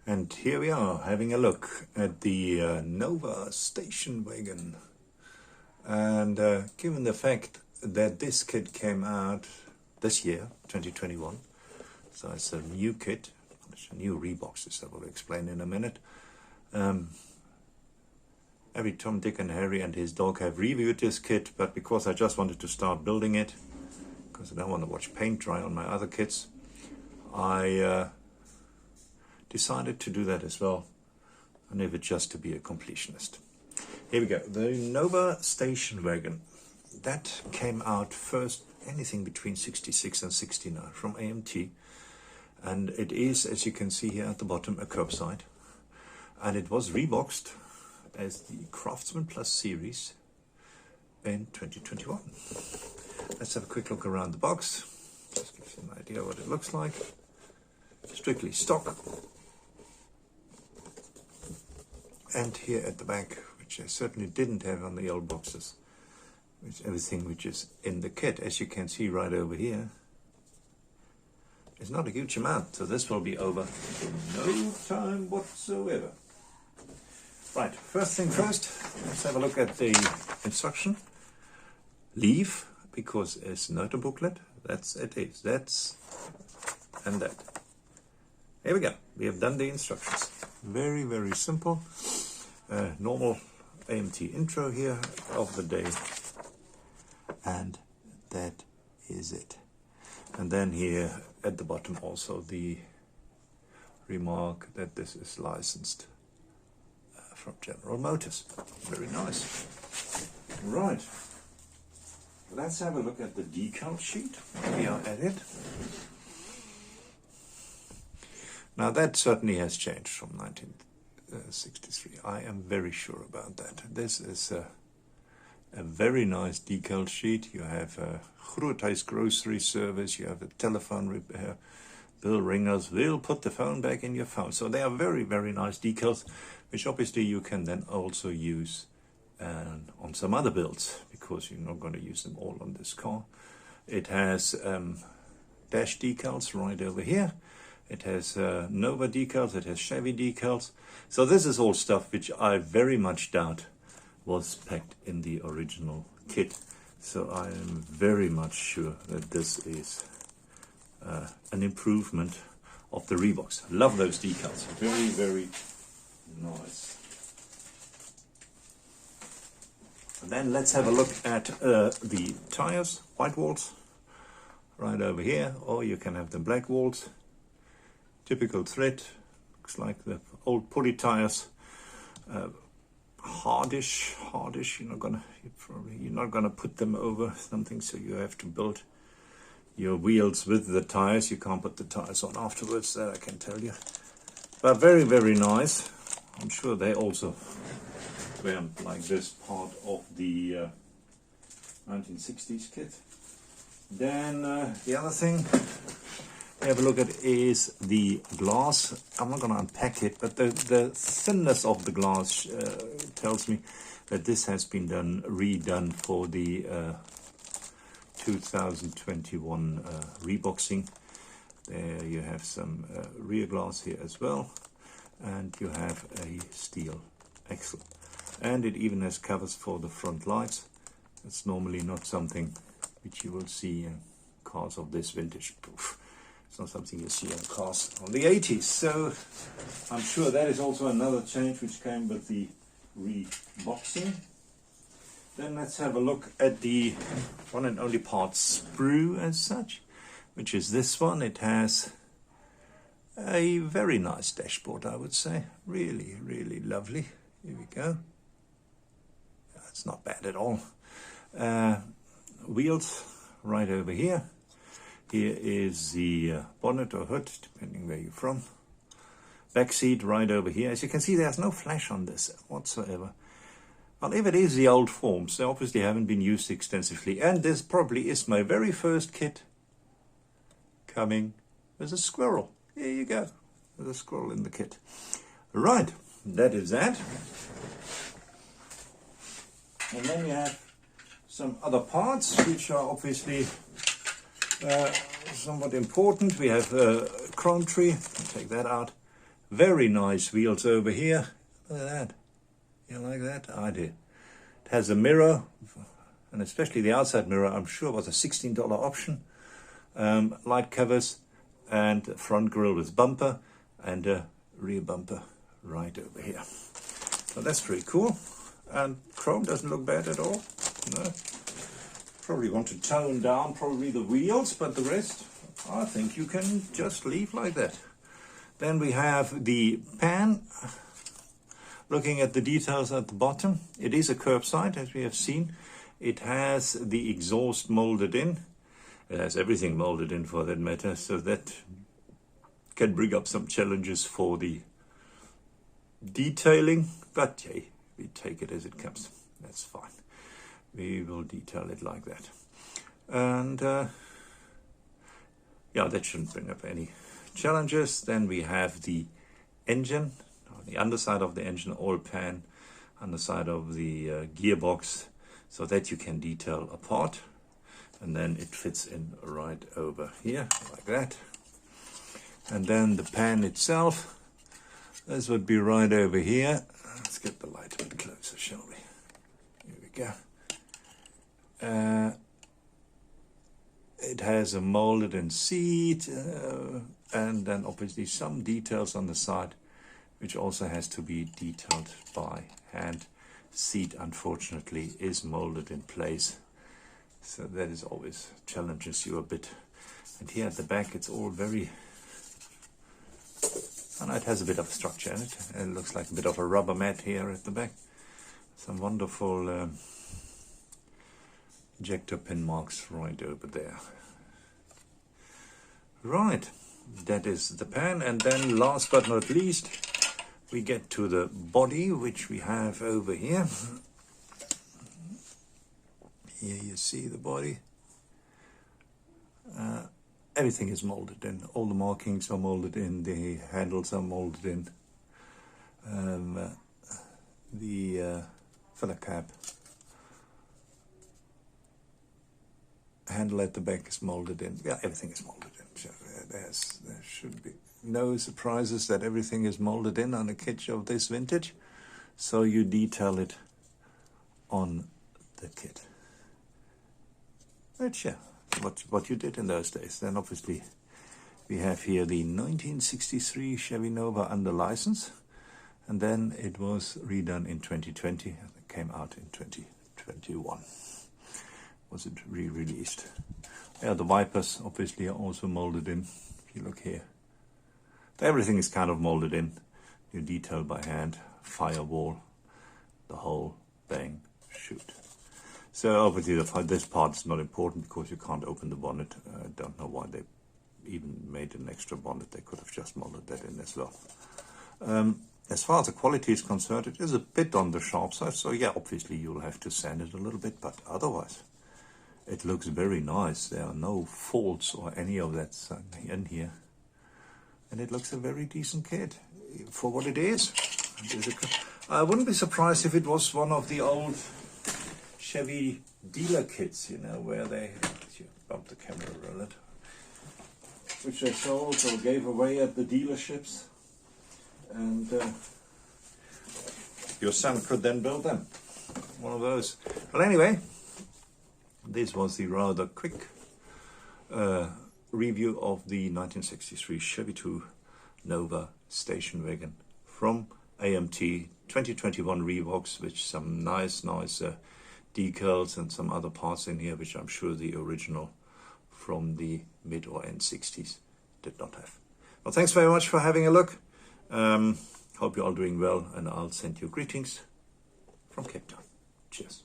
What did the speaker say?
And here we are having a look at the Nova station wagon. And given the fact that this kit came out this year, 2021, so it's a new kit, it's a new reboxes, I will explain in a minute. Every Tom, Dick and Harry and his dog have reviewed this kit, but because I just wanted to start building it, because I don't want to watch paint dry on my other kits, I decided to do that as well, and leave it just to be a completionist. Here we go, the Nova station wagon. That came out first, anything between 66 and 69 from AMT. And it is, as you can see here at the bottom, a curbside. And it was reboxed as the Craftsman Plus series in 2021. Let's have a quick look around the box. Just gives you an idea what it looks like. Strictly stock. And here at the back, which I certainly didn't have on the old boxes, which everything which is in the kit, as you can see right over here, is not a huge amount, so this will be over in no time whatsoever. Right, first thing first, let's have a look at the instruction. Leave, because it's not a booklet, that's it is, that's and that. Here we go, we have done the instructions. Very, very simple. Normal AMT intro here of the day, and that is it. And then here at the bottom also the remark that this is licensed from General Motors. Very nice. Right, let's have a look at the decal sheet. We are at it. Now that certainly has changed from 1963. I am very sure about that. This is a very nice decal sheet. You have a Groothuis grocery service, you have a telephone repair, bill ringers will put the phone back in your phone. So they are very, very nice decals, which obviously you can then also use on some other builds, because you're not going to use them all on this car. It has dash decals right over here. It has Nova decals, it has Chevy decals. So this is all stuff which I very much doubt was packed in the original kit. So I am very much sure that this is an improvement of the Reeboks. Love those decals. Very, very nice. And then let's have a look at the tires, white walls, right over here, or you can have the black walls. Typical thread, looks like the old pulley tires. Hardish. You're not gonna put them over something, so you have to build your wheels with the tires. You can't put the tires on afterwards, that I can tell you. But very, very nice. I'm sure they also weren't like this part of the 1960s kit. Then the other thing have a look at is the glass. I'm not going to unpack it, but the thinness of the glass tells me that this has been redone for the 2021 reboxing. There you have some rear glass here as well, and you have a steel axle, and it even has covers for the front lights. That's normally not something which you will see in cars of this vintage. It's not something you see on cars on the 80s. So I'm sure that is also another change which came with the reboxing. Then let's have a look at the one and only part sprue as such, which is this one. It has a very nice dashboard, I would say. Really, really lovely. Here we go. It's not bad at all. Wheels right over here. Here is the bonnet or hood, depending where you're from. Back seat right over here. As you can see, there's no flash on this whatsoever. Well, if it is the old forms, they obviously haven't been used extensively. And this probably is my very first kit coming with a squirrel. Here you go, with a squirrel in the kit. Right, that is that. And then you have some other parts which are obviously somewhat important. We have chrome tree, I'll take that out. Very nice wheels over here. Look at that. You like that? I do. It has a mirror, and especially the outside mirror, I'm sure was a $16 option. Light covers and a front grille with bumper and a rear bumper right over here. So that's pretty cool. And chrome doesn't look bad at all. No. Probably want to tone down probably the wheels, but the rest I think you can just leave like that. Then we have the pan. Looking at the details at the bottom, it is a curbside, as we have seen. It has the exhaust molded in. It has everything molded in for that matter, so that can bring up some challenges for the detailing, but hey, we take it as it comes. That's fine. We will detail it like that. And yeah, that shouldn't bring up any challenges. Then we have the engine, the underside of the engine oil pan, underside of the gearbox, so that you can detail apart. And then it fits in right over here, like that. And then the pan itself, this would be right over here. Let's get the light a bit closer, shall we? Here we go. It has a molded in seat, and then obviously some details on the side, which also has to be detailed by hand. Seat, unfortunately, is molded in place, so that is always challenges you a bit. And here at the back, it's all very, and it has a bit of structure in it. It looks like a bit of a rubber mat here at the back. Some wonderful ejector pin marks right over there. Right, that is the pan. And then last but not least, we get to the body, which we have over here. Here you see the body. Everything is molded in. All the markings are molded in. The handles are molded in. The filler cap handle at the back is molded in. Yeah, everything is molded in. So there should be no surprises that everything is molded in on a kit of this vintage. So you detail it on the kit. But yeah, what you did in those days. Then obviously we have here the 1963 Chevy Nova under license, and then it was redone in 2020 and it came out in 2021. Was it re-released? Yeah, the wipers obviously are also molded in. If you look here, everything is kind of molded in. You detail by hand, firewall, the whole bang shoot. So obviously this part is not important because you can't open the bonnet. I don't know why they even made an extra bonnet. They could have just molded that in as well. As far as the quality is concerned, it is a bit on the sharp side. So yeah, obviously you'll have to sand it a little bit, but otherwise it looks very nice. There are no faults or any of that in here. And it looks a very decent kit for what it is. I wouldn't be surprised if it was one of the old Chevy dealer kits, you know, where they bump the camera a little, which they sold or gave away at the dealerships, and your son could then build them. One of those. But anyway, this was the rather quick review of the 1963 Chevy 2 Nova station wagon from AMT 2021 Revox, with some nice decals and some other parts in here, which I'm sure the original from the mid or end 60s did not have. Well, thanks very much for having a look. Hope you're all doing well, and I'll send you greetings from Cape Town. Cheers.